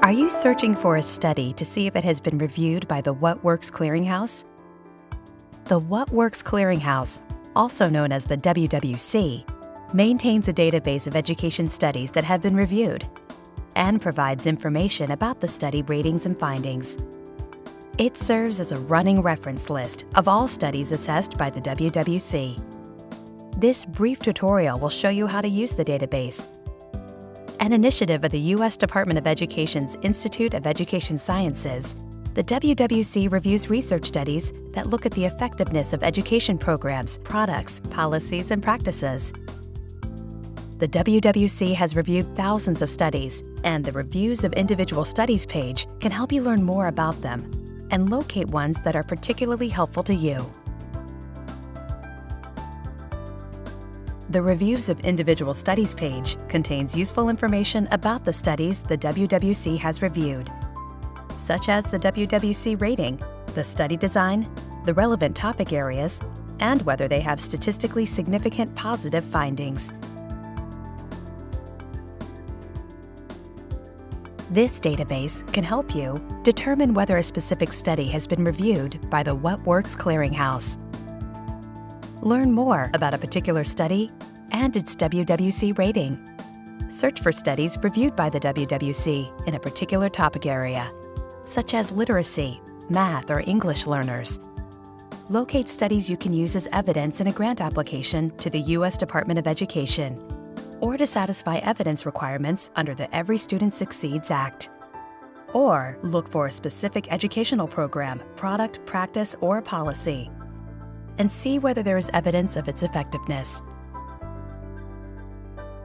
Are you searching for a study to see if it has been reviewed by the Works Clearinghouse? The Works Clearinghouse, also known as the WWC, maintains a database of education studies that have been reviewed and provides information about the study ratings and findings. It serves as a running reference list of all studies assessed by the WWC. This brief tutorial will show you how to use the database. An initiative of the U.S. Department of Education's Institute of Education Sciences, the WWC reviews research studies that look at the effectiveness of education programs, products, policies, and practices. The WWC has reviewed thousands of studies, and the Reviews of Individual Studies page can help you learn more about them and locate ones that are particularly helpful to you. The Reviews of Individual Studies page contains useful information about the studies the WWC has reviewed, such as the WWC rating, the study design, the relevant topic areas, and whether they have statistically significant positive findings. This database can help you determine whether a specific study has been reviewed by the Works Clearinghouse. Learn more about a particular study and its WWC rating. Search for studies reviewed by the WWC in a particular topic area, such as literacy, math, or English learners. Locate studies you can use as evidence in a grant application to the U.S. Department of Education, or to satisfy evidence requirements under the Every Student Succeeds Act. Or look for a specific educational program, product, practice, or policy, and see whether there is evidence of its effectiveness.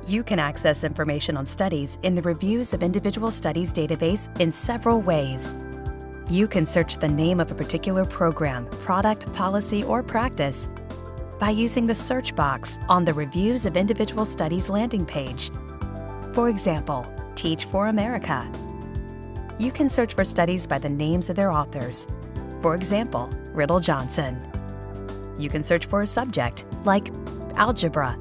You can access information on studies in the Reviews of Individual Studies database in several ways. You can search the name of a particular program, product, policy, or practice by using the search box on the Reviews of Individual Studies landing page. For example, Teach for America. You can search for studies by the names of their authors. For example, Riddle Johnson. You can search for a subject, like algebra.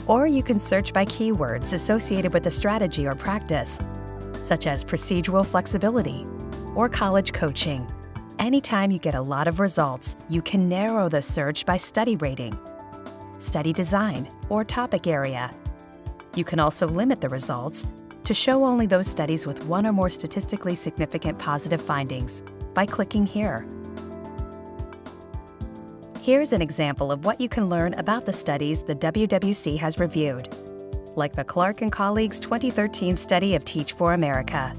Or you can search by keywords associated with a strategy or practice, such as procedural flexibility or college coaching. Anytime you get a lot of results, you can narrow the search by study rating, study design, or topic area. You can also limit the results to show only those studies with one or more statistically significant positive findings by clicking here. Here's an example of what you can learn about the studies the WWC has reviewed, like the Clark and colleagues' 2013 study of Teach for America.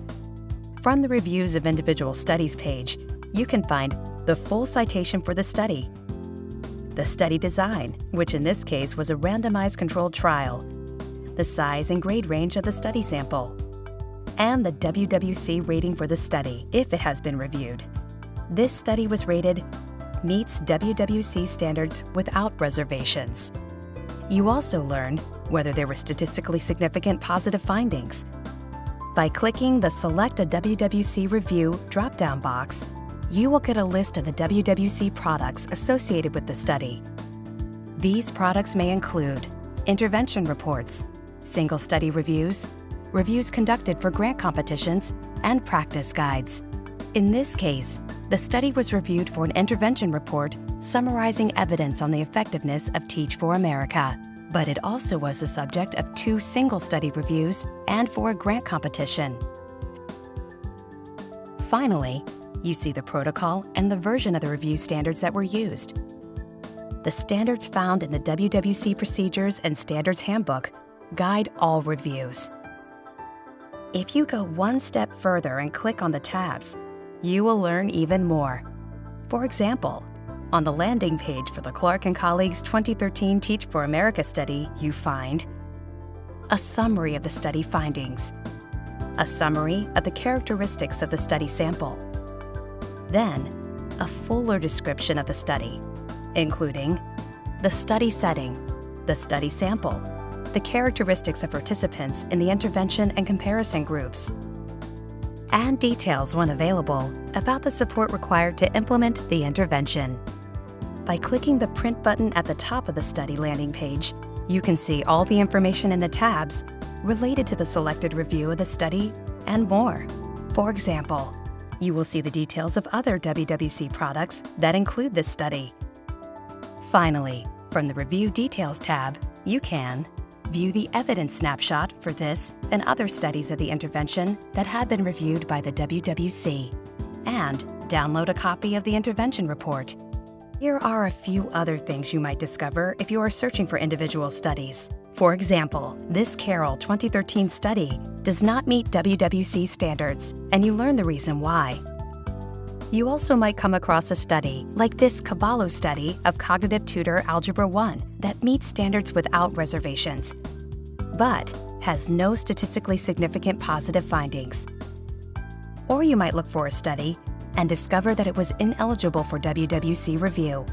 From the Reviews of Individual Studies page, you can find the full citation for the study, the study design, which in this case was a randomized controlled trial, the size and grade range of the study sample, and the WWC rating for the study if it has been reviewed. This study was rated meets WWC standards without reservations. You also learn whether there were statistically significant positive findings. By clicking the Select a WWC Review drop-down box, you will get a list of the WWC products associated with the study. These products may include intervention reports, single study reviews, reviews conducted for grant competitions, and practice guides. In this case, the study was reviewed for an intervention report summarizing evidence on the effectiveness of Teach for America, but it also was the subject of 2 single study reviews and for a grant competition. Finally, you see the protocol and the version of the review standards that were used. The standards found in the WWC Procedures and Standards Handbook guide all reviews. If you go one step further and click on the tabs, you will learn even more. For example, on the landing page for the Clark and colleagues' 2013 Teach for America study, you find a summary of the study findings, a summary of the characteristics of the study sample, then a fuller description of the study, including the study setting, the study sample, the characteristics of participants in the intervention and comparison groups, and details, when available, about the support required to implement the intervention. By clicking the Print button at the top of the study landing page, you can see all the information in the tabs related to the selected review of the study and more. For example, you will see the details of other WWC products that include this study. Finally, from the Review Details tab, you can view the evidence snapshot for this and other studies of the intervention that have been reviewed by the WWC, and download a copy of the intervention report. Here are a few other things you might discover if you are searching for individual studies. For example, this Carroll 2013 study does not meet WWC standards, and you learn the reason why. You also might come across a study, like this Caballo study of Cognitive Tutor Algebra 1, that meets standards without reservations, but has no statistically significant positive findings. Or you might look for a study and discover that it was ineligible for WWC review.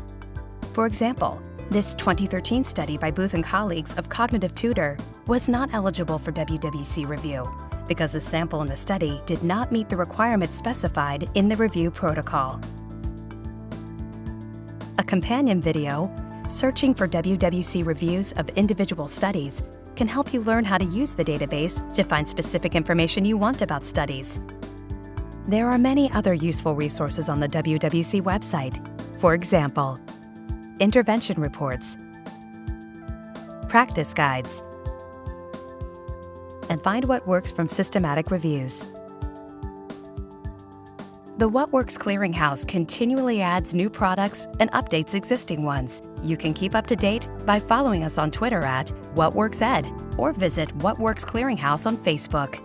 For example, this 2013 study by Booth and colleagues of Cognitive Tutor was not eligible for WWC review because the sample in the study did not meet the requirements specified in the review protocol. A companion video, Searching for WWC Reviews of Individual Studies, can help you learn how to use the database to find specific information you want about studies. There are many other useful resources on the WWC website. For example, intervention reports, practice guides, and find what works from systematic reviews. The What Works Clearinghouse continually adds new products and updates existing ones. You can keep up to date by following us on Twitter at WhatWorksEd or visit What Works Clearinghouse on Facebook.